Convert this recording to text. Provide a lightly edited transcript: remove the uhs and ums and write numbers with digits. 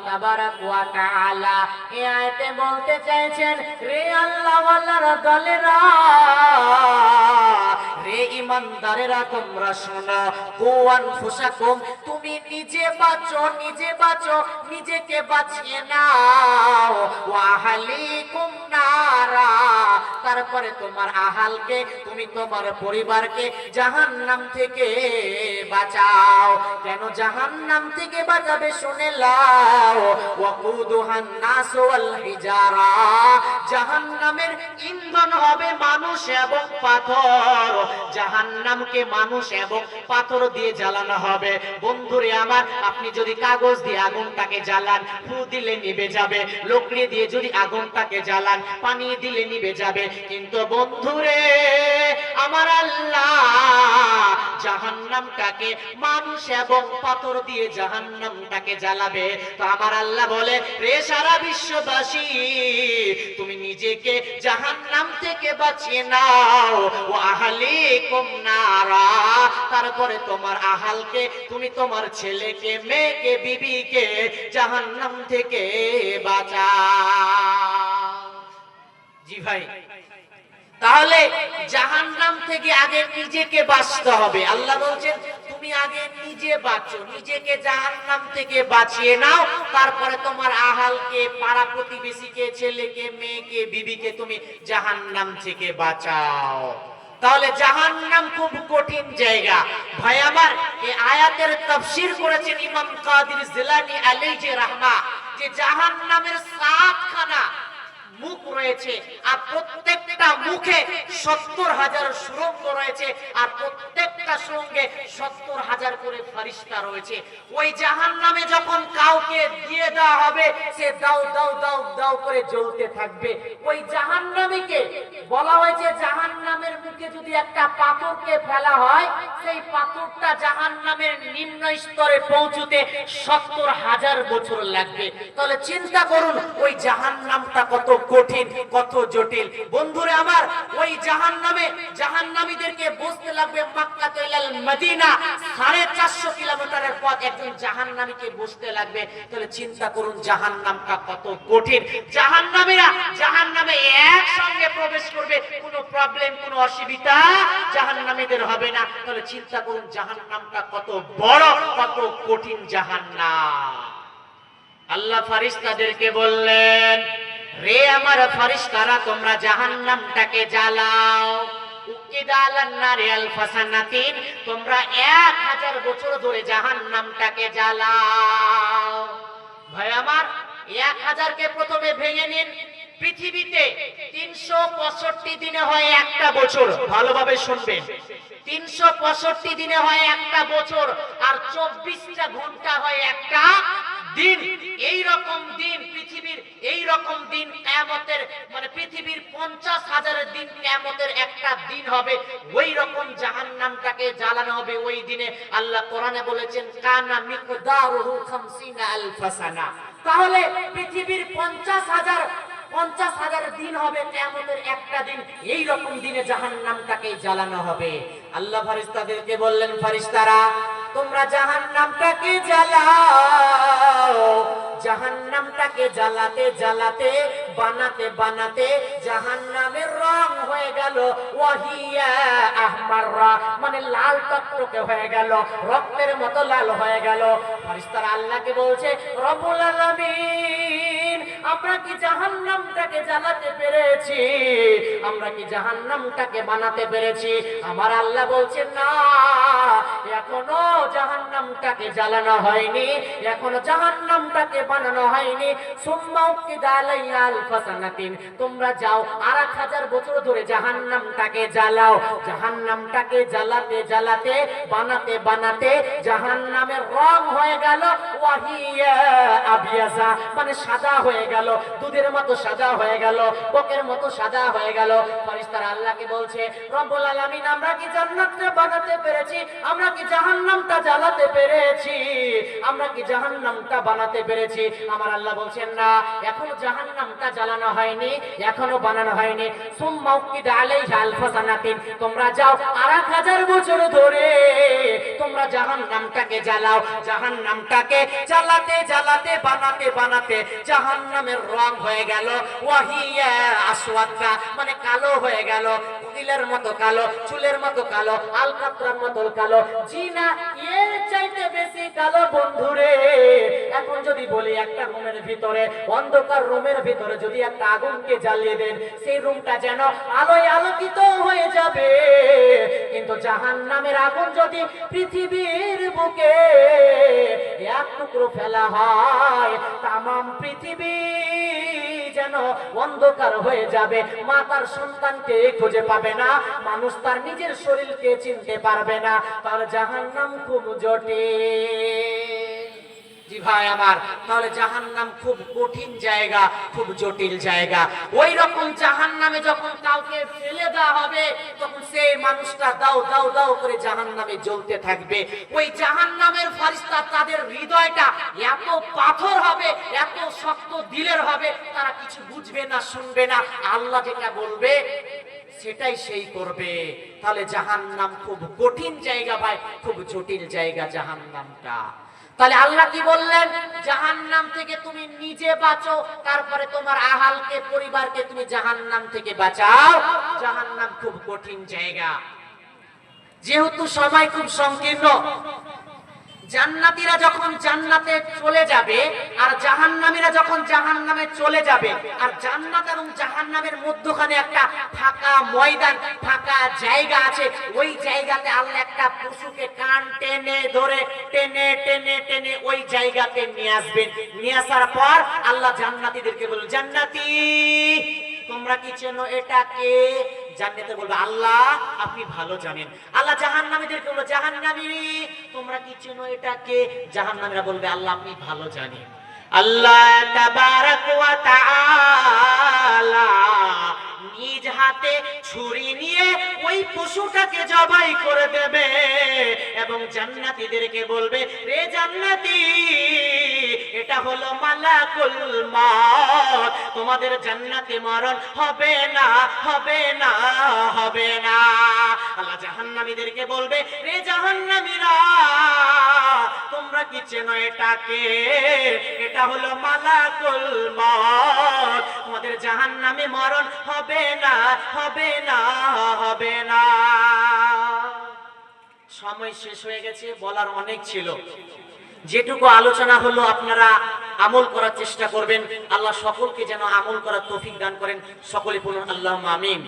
তাবারাক ওয়া তাআলা এই আয়াতে বলতে চাইছেন, রে আল্লাহ ওয়ালার দলেরা, রে ইমানদারেরা, তোমরা শোনো, কুওয়ান ফুসাকুম, তুমি নিজে বাঁচো, নিজে বাঁচো, নিজেকে বাঁচিয়ে নাও, ওয়া আহলিকুম নারা, তারপরে তোমার আহালকে, তুমি তোমার পরিবারকে জাহান্নাম থেকে বাঁচাও। কেন জাহান্নাম থেকে বাঁচাবে শুনে লাও, ওয়াকুদুহান নাস ওয়াল হিজারা, জাহান্নামের ইন্ধন হবে মানুষ এবং পাথর, জাহান্নামকে মানুষ এবং পাথর দিয়ে জ্বালানো হবে। বন্ধুরে আমার, আপনি যদি কাগজ দিয়ে আগুনটাকে জ্বালান, ফু দিলে নিভে যাবে, লকড়ি দিয়ে যদি আগুনটাকে জ্বালান, পানি দিলে নিভে যাবে, কিন্তু বন্ধুরে আমার আল্লাহ জাহান্নামটাকে মানুষ এবং পাথর দিয়ে জাহান্নামটাকে জ্বালাবে। তো আমার আল্লাহ বলে, রে সারা বিশ্ববাসী, তুমি নিজেকে জাহান্নাম থেকে বাঁচিয়ে নাও, ও আহলিকুম নারা, তারপরে তোমার আহালকে, তুমি তোমার ছেলেকে, মেয়েকে, বিবিকে জাহান্নাম থেকে বাঁচাও। জি ভাই, তাহলে জাহান্নাম থেকে আগে নিজেকে বাঁচতে হবে। আল্লাহ বলছেন, তুমি আগে নিজে বাঁচো, নিজেকে জাহান্নাম থেকে বাঁচিয়ে নাও, তারপরে তোমার আহালকে, পাড়া প্রতিবেশীকে, ছেলেকে, মেয়েকে, বিবিকে তুমি জাহান্নাম থেকে বাঁচাও। তাহলে জাহান্নাম খুব কঠিন জায়গা। ভাই আমার, এই আয়াতের তাফসীর করেছেন ইমাম কাদির জিলানী আলাইহি রাহমা, যে জাহান্নামের 7খানা মুখ রয়েছে, আর প্রত্যেকটা মুখে 70,000 সুড়ঙ্গ রয়েছে, আর প্রত্যেকটা সুড়ঙ্গে 70,000 করে ফেরেশতা রয়েছে। ওই জাহান্নামে যখন কাউকে দিয়ে দেওয়া হবে, সে দাও দাও দাও দাও করে জ্বলতে থাকবে। ওই জাহান্নামীকে বলা হয়েছে, জাহান্নামের মুখে যদি একটা পাথরকে ফেলা হয়, সেই পাথরটা জাহান্নামের নিম্ন স্তরে পৌঁছতে 70,000 বছর লাগবে। তাহলে চিন্তা করুন ওই জাহান্নামটা কত কঠিন, কত জটিল। বন্ধুরা আমার, ওই জাহান্নামে জাহান্নামীদেরকে বসতে লাগবে মক্কা থেকে মদিনা, 450 কিলোমিটারের পথ একজন জাহান্নামীকে বসতে লাগবে। তাহলে চিন্তা করুন জাহান্নামটা কত কঠিন। জাহান্নামীরা জাহান্নামে একসঙ্গে প্রবেশ করবে, কোনো প্রবলেম, কোনো অসুবিধা জাহান্নামীদের হবে না। তাহলে চিন্তা করুন জাহান্নামটা কত বড়, কত কঠিন জাহান্নাম। আল্লাহ ফেরেশতাদেরকে বললেন, রে আমার ফেরেশতারা, তোমরা জাহান্নামটাকে জ্বালাও, উকিদালান নারে আলফাসানাতিন, তোমরা 1000 বছর ধরে জাহান্নামটাকে জ্বালাও। ভাই আমার, 1000 কে প্রথমে ভেঙে নিন। পৃথিবীতে 365 দিনে হয় একটা বছর, ভালোভাবে শুনবেন, 365 দিনে হয় একটা বছর, আর 24টা ঘন্টা হয় একটা দিন। এই রকম দিন পৃথিবীর, এই রকম দিন কিয়ামতের, মানে পৃথিবীর 50,000 দিন কিয়ামতের একটা দিন হবে। ওই রকম জাহান্নামটাকে জ্বালানো হবে ওই দিনে। আল্লাহ কোরআনে বলেছেন, কানা মিকদারুহু 50 আলফ সানা। তাহলে পৃথিবীর 50,000 দিন হবে কিয়ামতের একটা দিন। এই রকম দিনে জাহান্নামটাকে জ্বালানো হবে। আল্লাহ ফেরেশতাদেরকে বললেন, ফেরেশতারা, তোমরা জাহান্নামটাকে জ্বালাও। জাহান্নামটাকে জ্বালাতে জ্বালাতে, বানাতে বানাতে জাহান্নামের রং হয়ে গেল ওয়াহিয়া আহমাররা, মানে লাল টকটকে হয়ে গেল, রক্তের মতো লাল হয়ে গেল। ফেরেশতারা আল্লাহকে বলছে, রব্বুল আলামিন, আমরা কি জাহান্নামটাকে জ্বালাতে পেরেছি? আমরা কি জাহান্নামটাকে বানাতে পেরেছি? আমার আল্লাহ বলছেন, না, এখনো জাহান্নামটাকে জ্বালানো হয়নি, এখনো জাহান্নামটাকে বানানো হয়নি। সুম্মা উকিদা আলাইহা আলফা সানাতিন, তোমরা যাও আর 1000 বছর ধরে জাহান্নামটাকে জ্বালাও। জাহান্নামটাকে জ্বালাতে জ্বালাতে, বানাতে বানাতে জাহান্নামের রং হয়ে গেল ওয়াহিয়া আবিয়াজা, মানে সাদা হয়ে গেল, দুধের মতো সাদা হয়ে গেল, বকের মতো সাদা হয়ে গেল। ফেরেশতারা আল্লাহকে বলছে, রব্বুল আলামিন, আমরা কি জান্নাতকে বানাতে পেরেছি? আমরা কি জাহান্নামটা জ্বালাতে পেরেছি? আমরা কি জাহান্নামটা বানাতে পেরেছি? আমার আল্লাহ বলছেন না, এখনো জাহান্নামটা জ্বালানো হয়নি, এখনো বানানো হয়নি। সুম্মা উকিদা আলাইহা আলফা সানাতিন, তোমরা যাও 1000 বছর ধরে তোমরা জাহান্নামটাকে জ্বালাও। জাহান্নামটাকে জ্বালাতে জ্বালাতে বানাতে বানাতে জাহান্নামের রং হয়ে গেল ওয়াহিয়া আসওয়াদা, মানে কালো হয়ে গেল, কোকিলের মতো কালো, চুলের মতো কালো, আলকাতরার মতো কালো। জি না, এর চাইতে বেশি কালো বন্ধুরে। এখন যদি বলি একটা রুমের ভিতরে, অন্ধকার রুমের ভিতরে যদি একটা আগুনকে জ্বালিয়ে দেন, সেই রুমটা যেন আলোয় আলোকিত হয়ে যাবে। কিন্তু জাহান্নামের আগুন যদি পৃথিবীর বুকে এক টুকরো ফেলা হয়, তামাম পৃথিবী যেন অন্ধকার হয়ে যাবে। মা তার সন্তানকে খুঁজে পাবে না, মানুষ তার নিজের শরীরকে চিনতে পারবে না। তার জাহান্নাম খুব জটিল। জি ভাই আমার, তাহলে জাহান্নাম খুব কঠিন জায়গা, খুব জটিল জায়গা। ওই রকম জাহান্নামে যখন কাউকে ফেলে দেওয়া হবে, তখন সেই মানুষটা দাও দাও দাও করে জাহান্নামে জ্বলতে থাকবে। ওই জাহান্নামের ফেরেশতা তাদের হৃদয়টা এত পাথর হবে, এত শক্ত দিলের হবে, তারা কিছু বুঝবে না, শুনবে না। আল্লাহ যেটা বলবে সেটাই সেই করবে। তাহলে জাহান্নাম খুব কঠিন জায়গা ভাই, খুব জটিল জায়গা জাহান্নামটা। তাহলে আল্লাহ কি বললেন? জাহান্নাম থেকে তুমি নিজে বাঁচো, তারপরে তোমার আহালকে, পরিবারকে তুমি জাহান্নাম থেকে বাঁচাও। জাহান্নাম খুব কঠিন জায়গা। যেহেতু সময় খুব সংকীর্ণ, জান্নাতীরা যখন জান্নাতে চলে যাবে আর জাহান্নামীরা যখন জাহান্নামে চলে যাবে, আর জান্নাত এবং জাহান্নামের মধ্যখানে একটা ফাঁকা ময়দান, ফাঁকা জায়গা আছে। ওই জায়গাতে আল্লাহ একটা পশুকে কান টেনে ধরে টেনে টেনে টেনে ওই জায়গাতে নিয়ে আসবেন। নিয়ে আসার পর আল্লাহ জান্নাতীদেরকে বলবেন, জান্নাতি তোমরা কি চেনো এটাকে? জান্নাতে বলবে, আল্লাহ আপনি ভালো জানেন। আল্লাহ জাহান্নামীদেরকে বলবে, জাহান্নামী তোমরা কি চেনো এটাকে? জাহান্নামীরা বলবে, আল্লাহ আপনি ভালো জানেন। আল্লাহ তাবারাক ওয়া তাআলা নিজ হাতে ছুরি নিয়ে ওই পশুটাকে জবাই করে দেবে এবং জান্নাতীদেরকে বলবে, রে জান্নাতি এটা হলো মালাকুল মউত, তোমাদের জান্নাতে মরণ হবে না, হবে না, হবে না। আল্লাহ জাহান্নামীদেরকে বলবে, রে জাহান্নামীরা তোমরা কি চেনো এটাকে? এটা হলো মালাকুল মউত, তোমাদের জাহান্নামে মরণ হবে না, হবে না, হবে না। সময় শেষ হয়ে গেছে, বলার অনেক ছিল। যেটুকু আলোচনা হলো আপনারা আমল করার চেষ্টা করবেন। আল্লাহ সকলকে যেন আমল করার তৌফিক দান করেন। সকলে বলুন আল্লাহুম্মা আমিন।